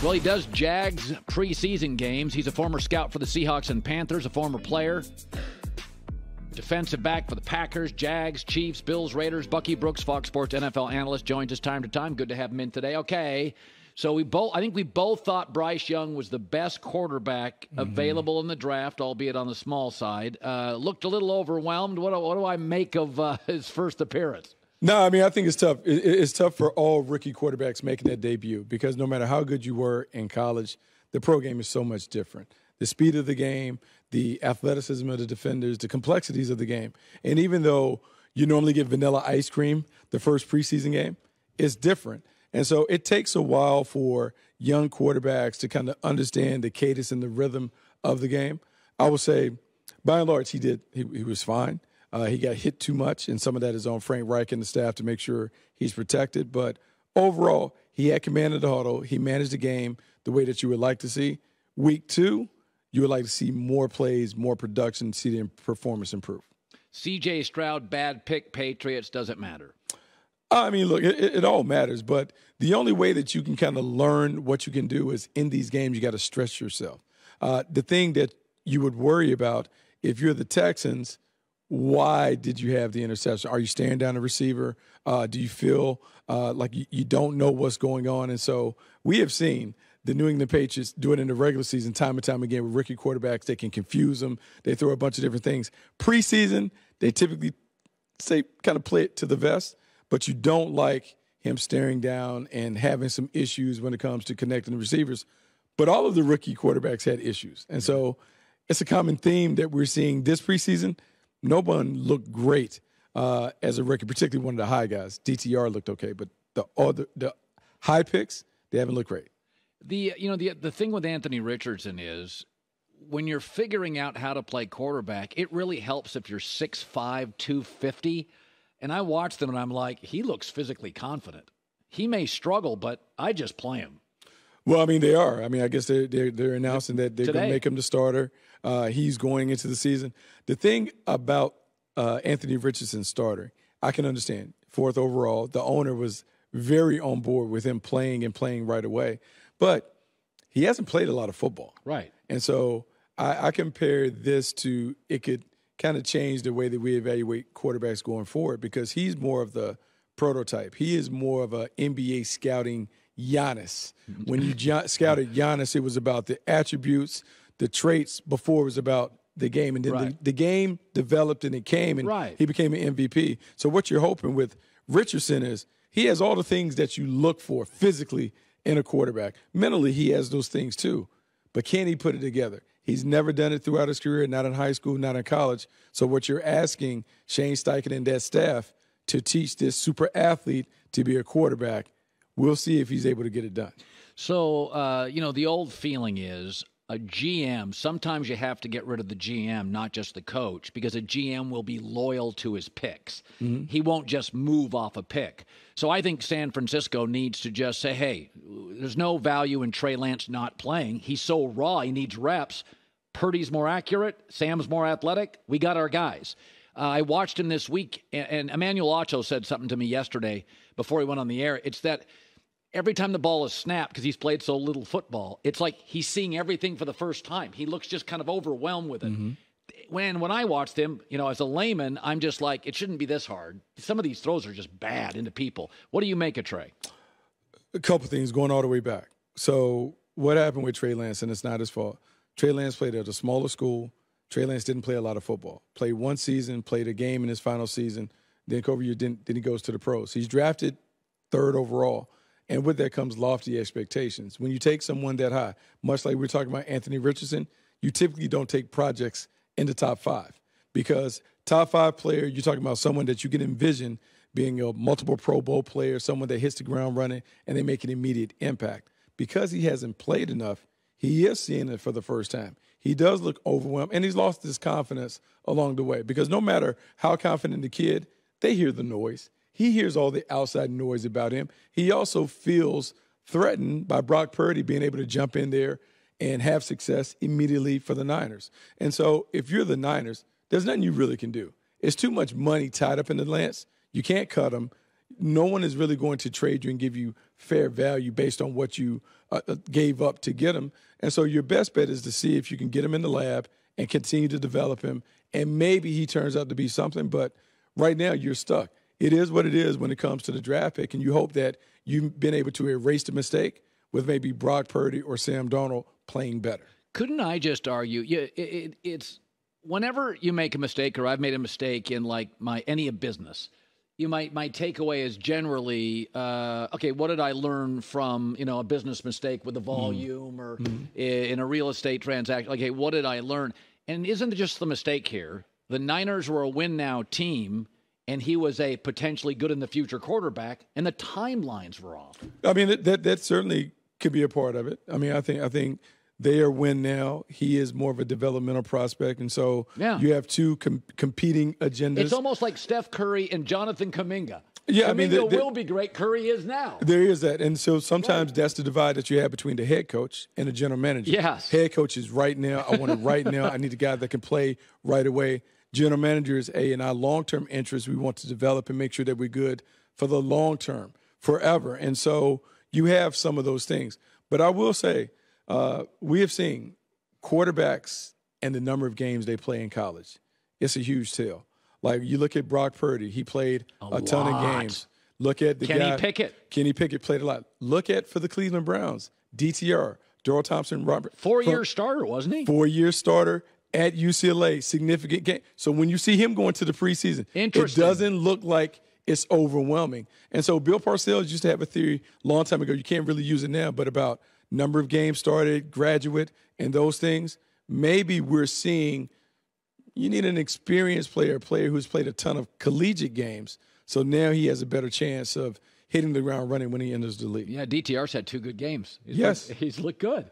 Well, he does Jags preseason games. He's a former scout for the Seahawks and Panthers, a former player. Defensive back for the Packers, Jags, Chiefs, Bills, Raiders. Bucky Brooks, Fox Sports NFL analyst, joins us time to time. Good to have him in today. Okay, so I think we both thought Bryce Young was the best quarterback available in the draft, albeit on the small side. Looked a little overwhelmed. What do I make of his first appearance? No, I mean, I think it's tough. It's tough for all rookie quarterbacks making that debut because no matter how good you were in college, the pro game is so much different. The speed of the game, the athleticism of the defenders, the complexities of the game. And even though you normally get vanilla ice cream the first preseason game, it's different. And so it takes a while for young quarterbacks to kind of understand the cadence and the rhythm of the game. I would say, by and large, he was fine. He got hit too much, and some of that is on Frank Reich and the staff to make sure he's protected. But overall, he had command of the huddle. He managed the game the way that you would like to see. Week 2, you would like to see more plays, more production, see the performance improve. C.J. Stroud, bad pick, Patriots, doesn't matter. I mean, look, it all matters, but the only way that you can kind of learn what you can do is in these games, you got to stretch yourself. The thing that you would worry about if you're the Texans, why did you have the interception? Are you staring down the receiver? Do you feel like you don't know what's going on? And so we have seen the New England Patriots do it in the regular season time and time again with rookie quarterbacks. They can confuse them. They throw a bunch of different things. Preseason, they typically kind of play it to the vest, but you don't like him staring down and having some issues when it comes to connecting the receivers. But all of the rookie quarterbacks had issues. And so it's a common theme that we're seeing this preseason. No one looked great as a rookie, particularly one of the high guys. DTR looked okay, but the high picks, they haven't looked great. The thing with Anthony Richardson is when you're figuring out how to play quarterback, it really helps if you're 6'5", 250. And I watch them and I'm like, he looks physically confident. He may struggle, but I just play him. Well, I mean, they are. I mean, I guess they're announcing that they're going to make him the starter. He's going into the season. The thing about Anthony Richardson's starter, I can understand. 4th overall, the owner was very on board with him playing and playing right away. But he hasn't played a lot of football. Right. And so I compare this to it could kind of change the way that we evaluate quarterbacks going forward because he's more of the prototype. He is more of a NBA scouting Giannis. When you scouted Giannis, it was about the attributes, the traits. Before it was about the game. And then the game developed and it came and he became an MVP. So what you're hoping with Richardson is he has all the things that you look for physically in a quarterback. Mentally, he has those things too. But can he put it together? He's never done it throughout his career, not in high school, not in college. So what you're asking Shane Steichen and that staff to teach this super athlete to be a quarterback, we'll see if he's able to get it done. So, the old feeling is a GM, sometimes you have to get rid of the GM, not just the coach, because a GM will be loyal to his picks. Mm-hmm. He won't just move off a pick. So I think San Francisco needs to just say, hey, there's no value in Trey Lance not playing. He's so raw, he needs reps. Purdy's more accurate. Sam's more athletic. We got our guys. I watched him this week, and Emmanuel Ocho said something to me yesterday before he went on the air. It's that every time the ball is snapped, because he's played so little football, it's like he's seeing everything for the first time. He looks just kind of overwhelmed with it. Mm-hmm. When I watched him, as a layman, I'm just like, it shouldn't be this hard. Some of these throws are just bad into people. What do you make of Trey? A couple things going all the way back. So what happened with Trey Lance, and it's not his fault. Trey Lance played at a smaller school. Trey Lance didn't play a lot of football. Played one season, played a game in his final season. Then he goes to the pros. He's drafted 3rd overall. And with that comes lofty expectations. When you take someone that high, much like we're talking about Anthony Richardson, you typically don't take projects in the top 5 because top 5 player, you're talking about someone that you can envision being a multiple Pro Bowl player, someone that hits the ground running, and they make an immediate impact. Because he hasn't played enough, he is seeing it for the first time. He does look overwhelmed, and he's lost his confidence along the way because no matter how confident the kid, they hear the noise. He hears all the outside noise about him. He also feels threatened by Brock Purdy being able to jump in there and have success immediately for the Niners. And so if you're the Niners, there's nothing you really can do. It's too much money tied up in the Lance. You can't cut him. no one is really going to trade you and give you fair value based on what you gave up to get him. And so your best bet is to see if you can get him in the lab and continue to develop him, and maybe he turns out to be something. But right now you're stuck. It is what it is when it comes to the draft pick, and you hope that you've been able to erase the mistake with maybe Brock Purdy or Sam Darnold playing better. Couldn't I just argue? Yeah, it's whenever you make a mistake, or I've made a mistake in like any business, my takeaway is generally, okay, what did I learn from a business mistake with the volume or in a real estate transaction? Okay, what did I learn? And isn't it just the mistake here? The Niners were a win now team, and he was a potentially good in the future quarterback, and the timelines were off. I mean, that certainly could be a part of it. I mean, I think they are win now. He is more of a developmental prospect, and so you have two competing agendas. It's almost like Steph Curry and Jonathan Kuminga. Yeah, Kuminga will be great. Curry is now. There is that, and so sometimes that's the divide that you have between the head coach and the general manager. Yes, head coach is right now. I want it right now. I need a guy that can play right away. General manager is in our long-term interest. We want to develop and make sure that we're good for the long term, forever. And so you have some of those things. But I will say, we have seen quarterbacks and the number of games they play in college. It's a huge tell. Like you look at Brock Purdy, he played a ton of games. Look at the Kenny Pickett. Kenny Pickett played a lot. Look at for the Cleveland Browns, DTR, Darrell Thompson, Robert. 4-year starter, wasn't he? 4-year starter at UCLA, significant game. So when you see him going to the preseason, it doesn't look like it's overwhelming. And so Bill Parcells used to have a theory a long time ago. You can't really use it now, but about number of games started, graduate, and those things. Maybe we're seeing you need an experienced player, a player who's played a ton of collegiate games. So now he has a better chance of hitting the ground running when he enters the league. Yeah, DTR's had 2 good games. He's looked good.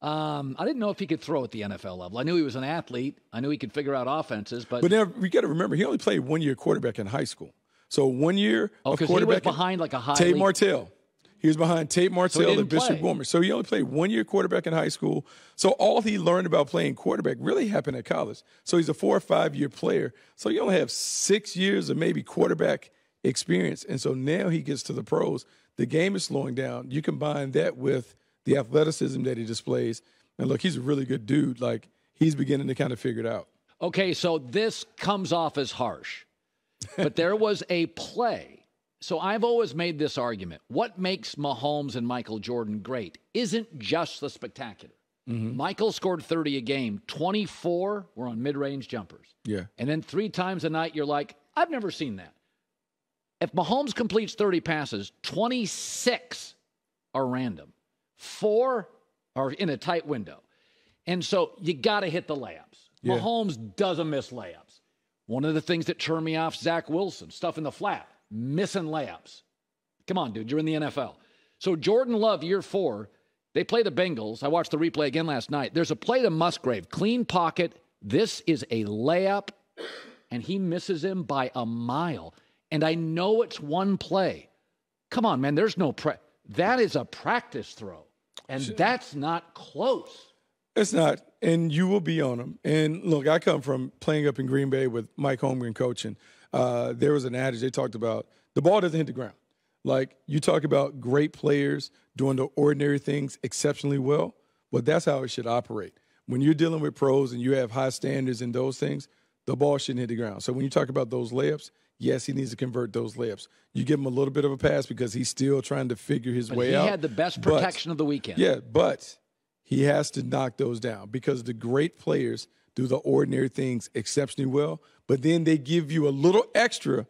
I didn't know if he could throw at the NFL level. I knew he was an athlete. I knew he could figure out offenses. But now we got to remember, he only played 1 year quarterback in high school. So 1 year of quarterback. He was behind like a high Tate Martell. He was behind Tate Martell and Bishop Gorman. So he only played 1 year quarterback in high school. So all he learned about playing quarterback really happened at college. So he's a 4 or 5 year player. So you only have 6 years of maybe quarterback experience. And so now he gets to the pros. The game is slowing down. You combine that with the athleticism that he displays. And look, he's a really good dude. Like, he's beginning to kind of figure it out. Okay, so this comes off as harsh. But there was a play. So I've always made this argument. What makes Mahomes and Michael Jordan great isn't just the spectacular. Mm-hmm. Michael scored 30 a game. 24 were on mid-range jumpers. Yeah. And then 3 times a night, you're like, I've never seen that. If Mahomes completes 30 passes, 26 are random. 4 are in a tight window. And so you got to hit the layups. Yeah. Mahomes doesn't miss layups. One of the things that turned me off, Zach Wilson, stuff in the flat, missing layups. Come on, dude, you're in the NFL. So Jordan Love, year 4, they play the Bengals. I watched the replay again last night. There's a play to Musgrave, clean pocket. This is a layup, and he misses him by a mile. And I know it's one play. Come on, man, there's no that is a practice throw. And that's not close. It's not, and you will be on them. And, look, I come from playing up in Green Bay with Mike Holmgren coaching. There was an adage they talked about, the ball doesn't hit the ground. Like, you talk about great players doing the ordinary things exceptionally well. Well, that's how it should operate. When you're dealing with pros and you have high standards in those things, the ball shouldn't hit the ground. So when you talk about those layups, yes, he needs to convert those layups. You give him a little bit of a pass because he's still trying to figure his way out. He had the best protection of the weekend. Yeah, but he has to knock those down because the great players do the ordinary things exceptionally well, but then they give you a little extra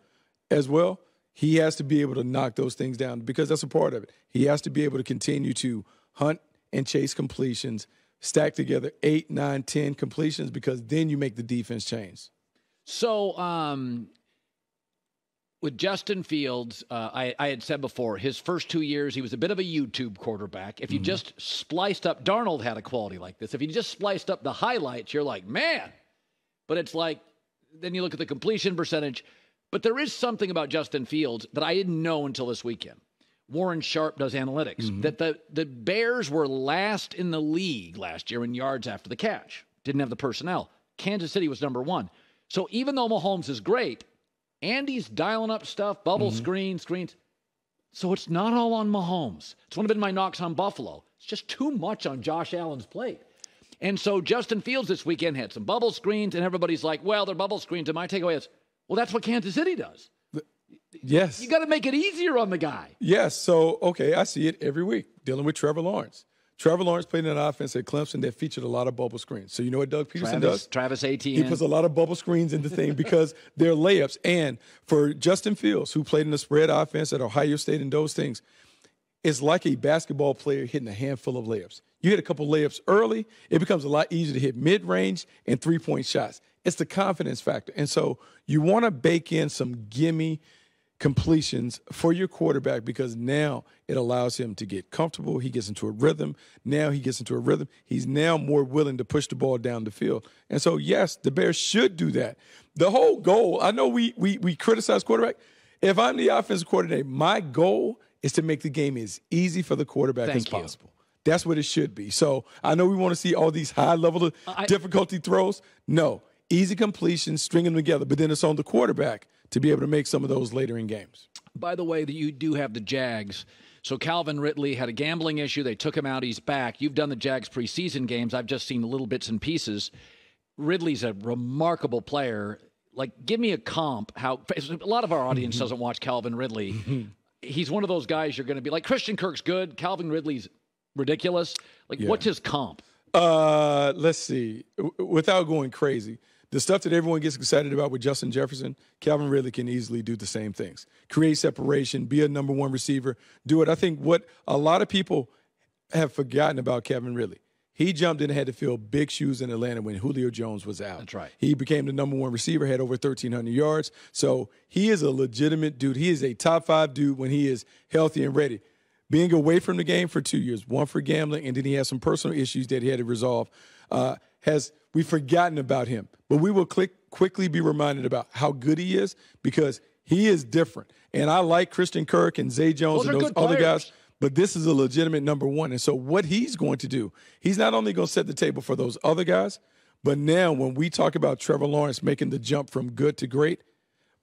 as well. He has to be able to knock those things down because that's a part of it. He has to be able to continue to hunt and chase completions, stack together 8, 9, 10 completions because then you make the defense change. So with Justin Fields, I had said before, his first 2 years, he was a bit of a YouTube quarterback. If you just spliced up, Darnold had a quality like this. If you just spliced up the highlights, you're like, man. But it's like, then you look at the completion percentage. But there is something about Justin Fields that I didn't know until this weekend. Warren Sharp does analytics. That the Bears were last in the league last year in yards after the catch. Didn't have the personnel. Kansas City was number 1. So even though Mahomes is great, Andy's dialing up stuff, bubble screens. So it's not all on Mahomes. It's one of my knocks on Buffalo. It's just too much on Josh Allen's plate. And so Justin Fields this weekend had some bubble screens, and everybody's like, well, they're bubble screens. And my takeaway is, well, that's what Kansas City does. Yes. You got to make it easier on the guy. Yes. So, okay, I see it every week dealing with Trevor Lawrence. Trevor Lawrence played in an offense at Clemson that featured a lot of bubble screens. So you know what Doug Peterson does? Travis Etienne. He puts a lot of bubble screens in the thing because they're layups. And for Justin Fields, who played in the spread offense at Ohio State and those things, it's like a basketball player hitting a handful of layups. You hit a couple layups early, it becomes a lot easier to hit mid-range and three-point shots. It's the confidence factor. And so you want to bake in some gimme completions for your quarterback because now it allows him to get comfortable. He gets into a rhythm. Now he gets into a rhythm. He's now more willing to push the ball down the field. And so, yes, the Bears should do that. The whole goal, I know we criticize quarterback. If I'm the offensive coordinator, my goal is to make the game as easy for the quarterback as possible. That's what it should be. So I know we want to see all these high-level difficulty throws. No, easy completions, string them together. But then it's on the quarterback to be able to make some of those later in games. By the way, you do have the Jags. So Calvin Ridley had a gambling issue. They took him out. He's back. You've done the Jags preseason games. I've just seen little bits and pieces. Ridley's a remarkable player. Like, give me a comp. A lot of our audience doesn't watch Calvin Ridley. He's one of those guys you're going to be like, Christian Kirk's good. Calvin Ridley's ridiculous. Like, what's his comp? Let's see. Without going crazy, the stuff that everyone gets excited about with Justin Jefferson, Calvin Ridley can easily do the same things. Create separation, be a number one receiver, do it. I think what a lot of people have forgotten about Calvin Ridley, he jumped in and had to fill big shoes in Atlanta when Julio Jones was out. That's right. He became the number one receiver, had over 1,300 yards. So he is a legitimate dude. He is a top 5 dude when he is healthy and ready. Being away from the game for 2 years, one for gambling, and then he has some personal issues that he had to resolve. We've forgotten about him. But we will quickly be reminded about how good he is because he is different. And I like Christian Kirk and Zay Jones and those other guys, but this is a legitimate number one. And so what he's going to do, he's not only going to set the table for those other guys, but now when we talk about Trevor Lawrence making the jump from good to great,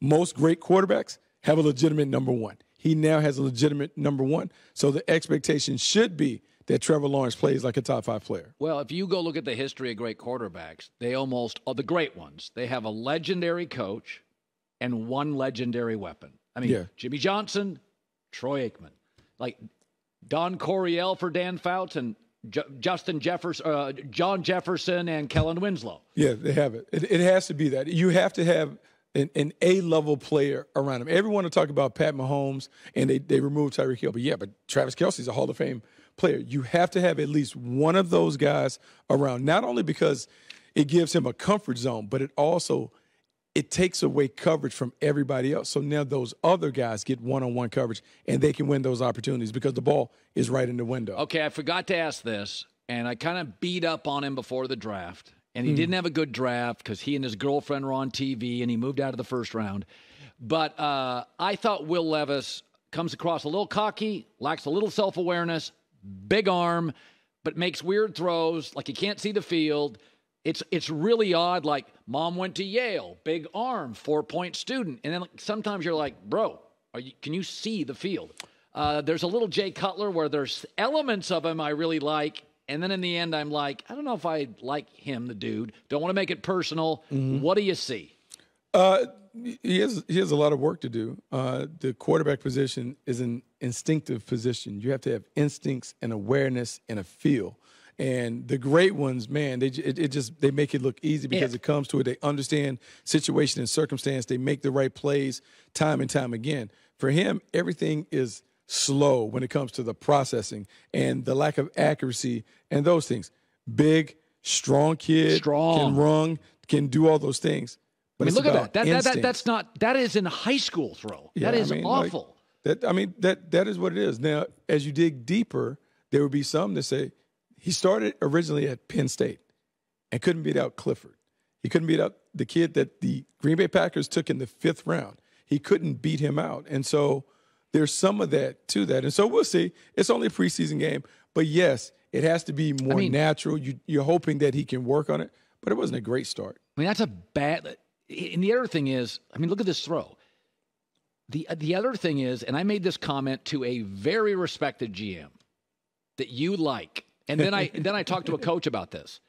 most great quarterbacks have a legitimate number one. He now has a legitimate number one. So the expectation should be that Trevor Lawrence plays like a top 5 player. Well, if you go look at the history of great quarterbacks, they almost are the great ones. They have a legendary coach and one legendary weapon. I mean, Jimmy Johnson, Troy Aikman, like Don Coryell for Dan Fouts and John Jefferson and Kellen Winslow. Yeah, they have it. It has to be that. You have to have an A-level player around him. Everyone will talk about Pat Mahomes, and they removed Tyreek Hill. But Travis Kelce's a Hall of Fame player. You have to have at least one of those guys around, not only because it gives him a comfort zone, but it takes away coverage from everybody else. So now those other guys get one-on-one coverage, and they can win those opportunities because the ball is right in the window. Okay, I forgot to ask this, and I kind of beat up on him before the draft. And he didn't have a good draft because he and his girlfriend were on TV, and he moved out of the first round. But I thought Will Levis comes across a little cocky, lacks a little self-awareness, big arm, but makes weird throws, like he can't see the field. It's really odd, like mom went to Yale, big arm, 4-point student. And then sometimes you're like, bro, can you see the field? There's a little Jay Cutler where there's elements of him I really like. And then in the end, I'm like, I don't know if I like him, the dude. Don't want to make it personal. What do you see? He has a lot of work to do. The quarterback position is an instinctive position. You have to have instincts and awareness and a feel. And the great ones, man, they make it look easy because it comes to it. They understand situation and circumstance. They make the right plays time and time again. For him, everything is slow when it comes to the processing and the lack of accuracy and those things. Big, strong kid, can run, can do all those things. But look at that. That is in a high school throw. Yeah, that is awful. That is what it is. Now, as you dig deeper, there would be some that say he started originally at Penn State and couldn't beat out Clifford. He couldn't beat out the kid that the Green Bay Packers took in the 5th round. He couldn't beat him out. And so there's some of that to that. And so we'll see. It's only a preseason game. But, yes, it has to be more natural. You're hoping that he can work on it. But it wasn't a great start. That's a bad – and the other thing is, look at this throw. The other thing is, and I made this comment to a very respected GM that you like, and then I talked to a coach about this.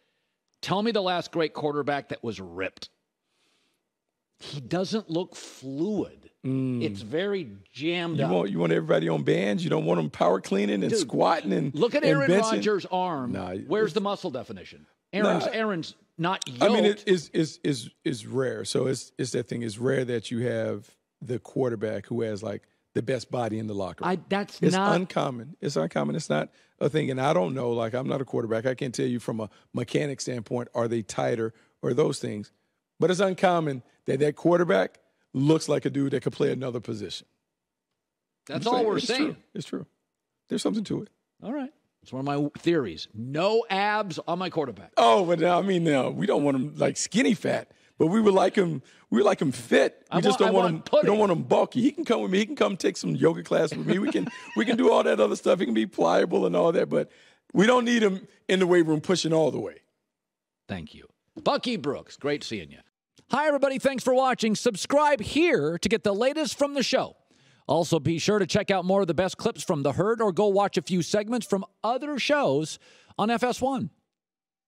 Tell me the last great quarterback that was ripped. He doesn't look fluid. It's very jammed up. You want everybody on bands? You don't want them power cleaning and squatting and look at Aaron benching? Rodgers' arm. Where's the muscle definition? Aaron's not yoked. I mean, it is rare. So it's that thing. It's rare that you have the quarterback who has like the best body in the locker room. It's uncommon. It's uncommon. It's not a thing. And I don't know. Like, I'm not a quarterback. I can't tell you from a mechanic standpoint, are they tighter or those things. But it's uncommon that quarterback looks like a dude that could play another position. That's all we're saying. It's true. There's something to it. All right. It's one of my theories. No abs on my quarterback. Oh, but now, we don't want him like skinny fat, but we would like him fit. We don't want him bulky. He can come with me. He can come take some yoga class with me. We can do all that other stuff. He can be pliable and all that, but we don't need him in the weight room pushing all the way. Thank you. Bucky Brooks, great seeing you. Hi, everybody. Thanks for watching. Subscribe here to get the latest from the show. Also, be sure to check out more of the best clips from The Herd or go watch a few segments from other shows on FS1.